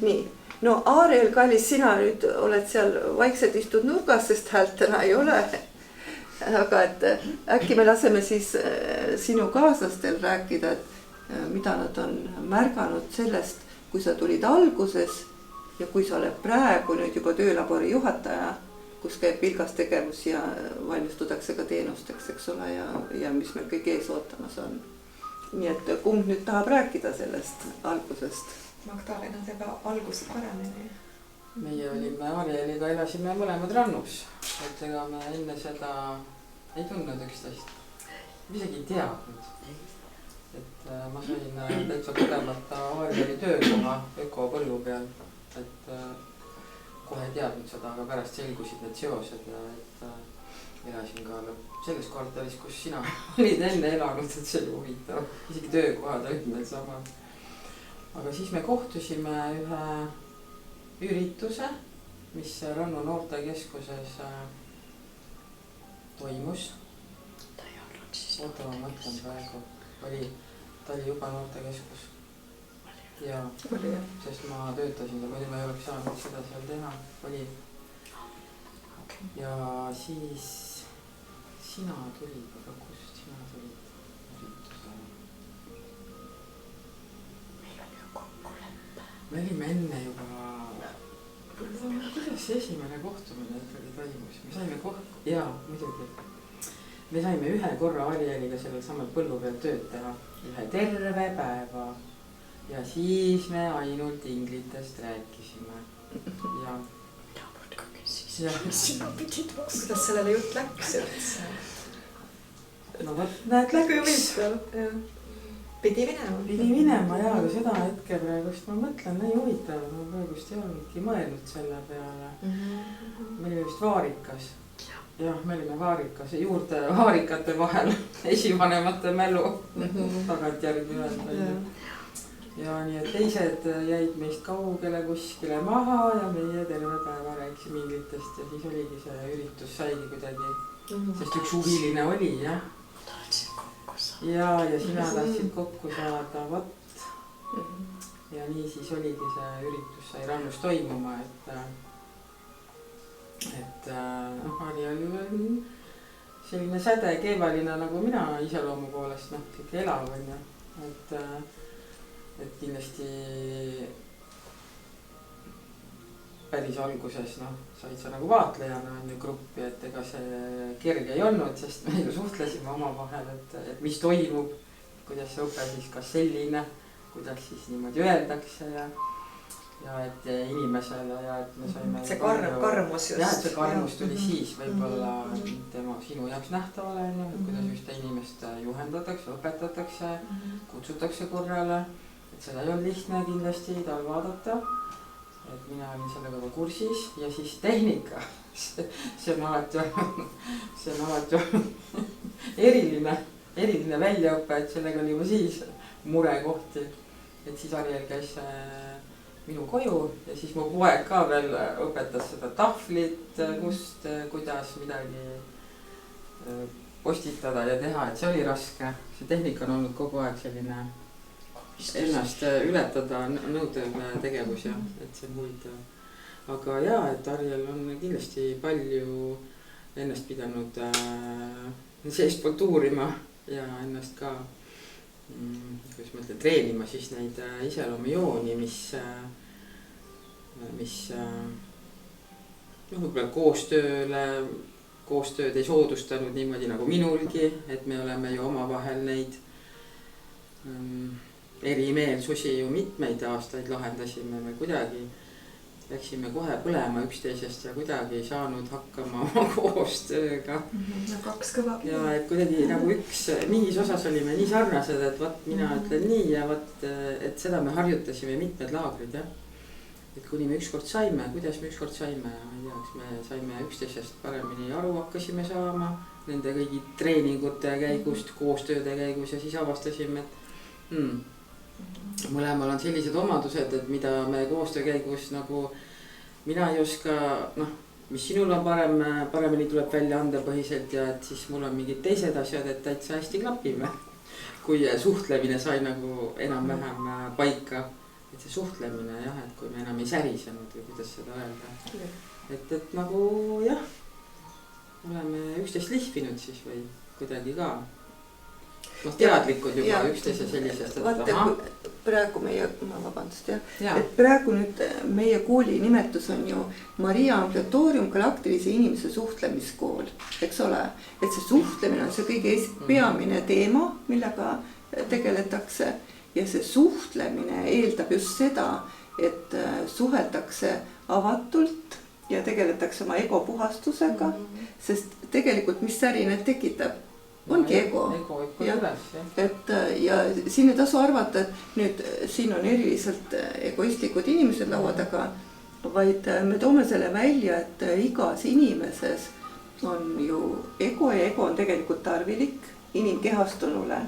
nii, no Aarel, kallis, sina nüüd oled seal vaikselt istud nurgas, sest häält täna ei ole. Aga et äkki me laseme siis sinu kaaslastel rääkida, et mida nad on märganud sellest, kui sa tulid alguses ja kui sa oled praegu nüüd juba töölabori juhataja, kus käib vilgas tegevus ja valmistutakse ka teenusteks, eks ole, ja mis meil kõik ees ootamas on. Nii et kumb nüüd tahab rääkida sellest algusest? Magdalena teeb algust paremini. Meie olime Arieliga, elasime mõlemad rannus, et ega me enne seda ei tundnud üksteist. Isegi ei teadnud. Et ma sain täitsa kogemata Arieli töökoha ökopõllu peal, et kohe ei teadnud seda, aga pärast selgusid need seosed ja et elasin ka selles kvartalis, kus sina olid enne elanud, et see oli huvitav. Isegi töökohad olid meil samad. Aga siis me kohtusime ühe ürituse, mis Rannu noortekeskuses toimus. Ta ei olnud siis. Oota, ma mõtlen praegu. Ta oli juba noortekeskus. Ja, sest ma töötasin ja muidu ma ei oleks saanud seda seal teha. Oli. Ja siis sina tulid, aga kust sina tulid üritusele? Me olime enne juba, kuidas see esimene kohtumine ikkagi toimus? Me saime jaa, muidugi. Me saime ühe korra Arieliga sellel samal põllu peal tööd teha, ühe terve päeva. Ja siis me ainult inglitest rääkisime. Ja sina pidid vastu. Kuidas sellele jutt läks üldse? No võt, näed läks. Pidi minema ja, aga seda hetke praegust ma mõtlen, ei huvitav, ma praegust ei olnudki mõelnud selle peale. Me olime vist Vaarikas. Jah, me olime Vaarikas juurde Vaarikate vahel esivanemate mälu tagantjärgi öelda. Ja nii, et teised jäid meist kaugele kuskile maha ja meie terve päeva rääkisime inglitest ja siis oligi see üritus saigi kuidagi, sest üks huviline oli, jah. Ja sina tahtsid kokku saada, võt. Ja nii siis oligi see üritus sai Rannus toimuma, et Ari oli selline säde keevaline nagu mina iseloomu poolest, kõik elav on ja, et kindlasti päris alguses said sa nagu vaatlejana gruppi, et ega see kerge ei olnud, sest me ju suhtlesime oma vahel, et mis toimub, kuidas see õpe siis kas selline, kuidas siis niimoodi öeldakse ja et inimesele ja et me saime see karmus just. Jah, et see karmus tuli siis võib-olla tema sinu jaoks nähtavale, et kuidas just inimest juhendatakse, õpetatakse, kutsutakse korrale, et seda ei olnud lihtne kindlasti tal vaadata. Et mina olin sellega ka kursis ja siis tehnika, see on alati eriline väljaõpe, et sellega oli juba siis murekohti, et siis Ariel käis minu koju ja siis mu poeg ka veel õpetas seda tahvlit, kust, kuidas midagi postitada ja teha, et see oli raske, see tehnika on olnud kogu aeg selline ennast ületada nõudev tegevus ja et see on huvitav. Aga jaa, et Ariel on kindlasti palju ennast pidanud seestpoolt uurima ja ennast ka, kuidas ma ütlen, treenima siis neid iseloomujooni, mis võib-olla koostööd ei soodustanud niimoodi nagu minulgi, et me oleme ju omavahel neid erimeelsusi ju mitmeid aastaid lahendasime, me kuidagi läksime kohe põlema üksteisest ja kuidagi ei saanud hakkama oma koostööga. Kaks kõva. Ja et kuidagi nagu mingis osas olime nii sarnased, et võt mina ütlen nii ja võt, et seda me harjutasime mitmed laagrid, jah. Et kuni me ükskord saime, kuidas me ükskord saime, ma ei tea, kas me saime üksteisest paremini aru hakkasime saama nende kõigi treeningute käigust, koostööde käigus ja siis avastasime, et mõlemal on sellised omadused, et mida me koostöö käigus nagu mina ei oska, mis sinul on paremini tuleb välja andepõhiselt ja et siis mul on mingid teised asjad, et täitsa hästi klapime. Kui suhtlemine sai nagu enam-vähem paika et see suhtlemine jah, et kui me enam ei särisenud või kuidas seda öelda. Et nagu jah, oleme üksteist lihvinud siis või kuidagi ka. Teadlikud juba üksteise sellisest, et praegu meie, vabandust jah, et praegu nüüd meie kooli nimetus on ju Maria Ampletoorium galaktilise inimese suhtlemiskool, eks ole. Et see suhtlemine on see kõige peamine teema, millega tegeletakse ja see suhtlemine eeldab just seda, et suheldakse avatult ja tegeletakse oma ego puhastusega, sest tegelikult mis säri need tekitab? Ongi ego. Et ja siin ei tasu arvata, et nüüd siin on eriliselt egoistlikud inimesed laua taga, vaid me toome selle välja, et igas inimeses on ju ego ja ego on tegelikult tarvilik inimkehastunule,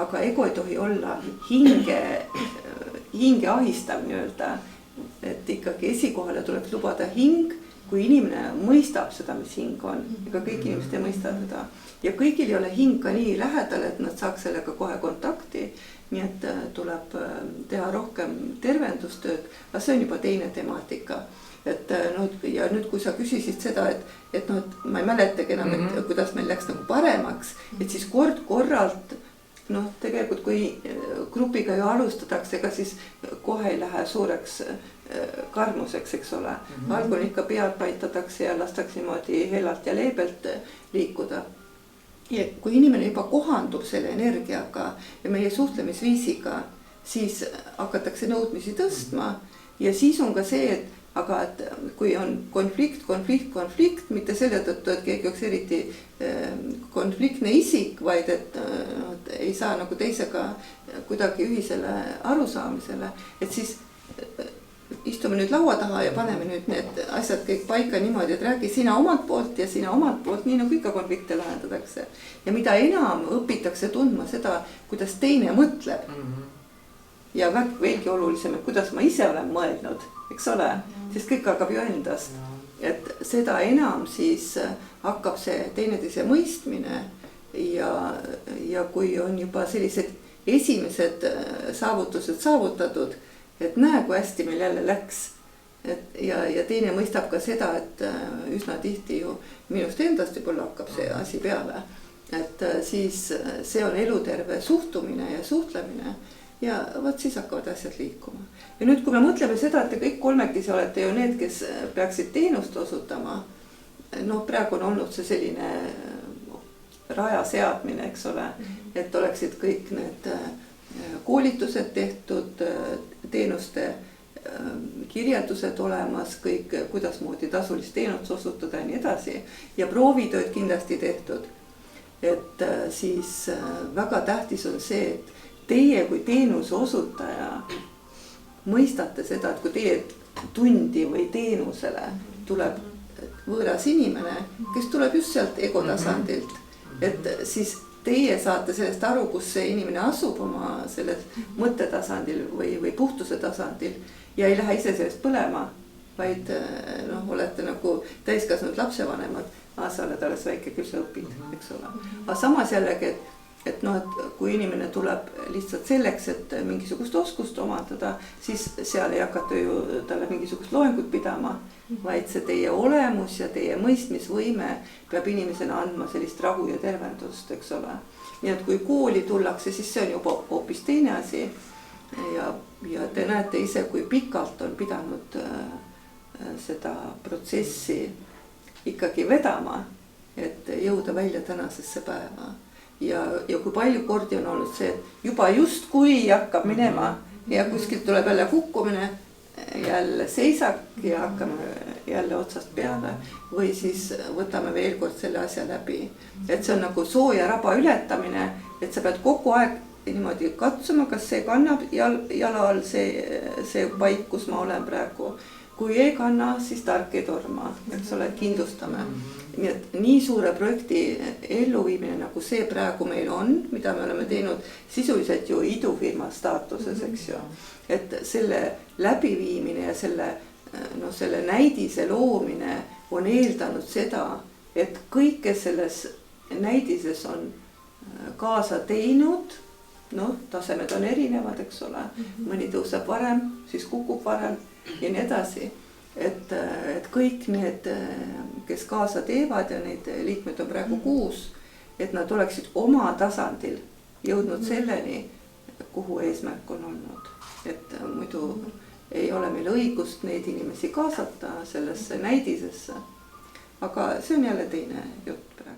aga ego ei tohi olla hinge ahistav nii-öelda, et ikkagi esikohale tuleks lubada hing, kui inimene mõistab seda, mis hing on, ega kõik inimesed ei mõista seda. Ja kõigil ei ole hing ka nii lähedal, et nad saaks sellega kohe kontakti, nii et tuleb teha rohkem tervendustööd, aga see on juba teine temaatika. Et ja nüüd, kui sa küsisid seda, et ma ei mäletagi enam, et kuidas meil läks nagu paremaks, et siis kord-korralt, tegelikult kui grupiga ju alustatakse, ega siis kohe ei lähe suureks karmuseks, eks ole. Algul ikka pead paitatakse ja lastakse niimoodi hellalt ja leebelt liikuda. Ja kui inimene juba kohandub selle energiaga ja meie suhtlemisviisiga, siis hakatakse nõudmisi tõstma ja siis on ka see, et kui on konflikt, mitte selle tõttu, et keegi oleks eriti konfliktne isik, vaid et ei saa nagu teisega kuidagi ühisele arusaamisele, et siis istume nüüd laua taha ja paneme nüüd need asjad kõik paika niimoodi, et räägi sina omalt poolt ja sina omalt poolt, nii nagu ikka konflikte lahendatakse. Ja mida enam õpitakse tundma seda, kuidas teine mõtleb ja veelgi olulisem, et kuidas ma ise olen mõelnud, eks ole, sest kõik hakkab ju endast. Et seda enam siis hakkab see teineteise mõistmine ja kui on juba sellised esimesed saavutused saavutatud, et näe, kui hästi meil jälle läks. Ja teine mõistab ka seda, et üsna tihti ju minust endast võib-olla hakkab see asi peale. Et siis see on eluterve suhtumine ja suhtlemine ja võt siis hakkavad asjad liikuma. Ja nüüd, kui me mõtleme seda, et te kõik kolmekesi olete ju need, kes peaksid teenust osutama, praegu on olnud see selline raja seadmine, eks ole, et oleksid kõik need koolitused tehtud, teenuste kirjeldused olemas, kõik kuidas moodi tasulist teenust osutada ja nii edasi ja proovitööd kindlasti tehtud. Et siis väga tähtis on see, et teie kui teenuse osutaja mõistate seda, et kui teie tundi või teenusele tuleb võõras inimene, kes tuleb just sealt ego tasandilt, et siis teie saate sellest aru, kus see inimene asub oma selles mõttetasandil või puhtuse tasandil ja ei lähe ise sellest põlema, vaid olete nagu täiskasvanud lapsevanemad, sa oled alles väike, küll sa õpid, eks ole. Aga samas jällegi, et kui inimene tuleb lihtsalt selleks, et mingisugust oskust omandada, siis seal ei hakata ju talle mingisugust loengut pidama, vaid see teie olemus ja teie mõistmisvõime peab inimesena andma sellist rahu ja tervendust, eks ole. Nii et kui kooli tullakse, siis see on juba hoopis teine asi ja te näete ise, kui pikalt on pidanud seda protsessi ikkagi vedama, et jõuda välja tänasesse päeva. Ja kui palju kordi on olnud see, et juba just kui hakkab minema ja kuskilt tuleb jälle kukkumine, jälle seisak ja hakkame jälle otsast peale või siis võtame veel kord selle asja läbi. Et see on nagu sooja raba ületamine, et sa pead kogu aeg niimoodi katsuma, kas see kannab jala all see paik, kus ma olen praegu. Kui ei kanna, siis tark ei torma, eks ole, kindlustame. Nii et nii suure projekti elluviimine nagu see praegu meil on, mida me oleme teinud sisuliselt ju idufirma staatuses, eks ju. Et selle läbiviimine ja selle näidise loomine on eeldanud seda, et kõik, kes selles näidises on kaasa teinud, noh, tasemed on erinevad, eks ole, mõni tõuseb varem, siis kukub varem ja nii edasi. Et kõik need, kes kaasa teevad ja neid liikmeid on praegu 6, et nad oleksid oma tasandil jõudnud selleni, kuhu eesmärk on olnud. Et muidu ei ole meil õigust neid inimesi kaasata sellesse näidisesse. Aga see on jälle teine jutt praegu.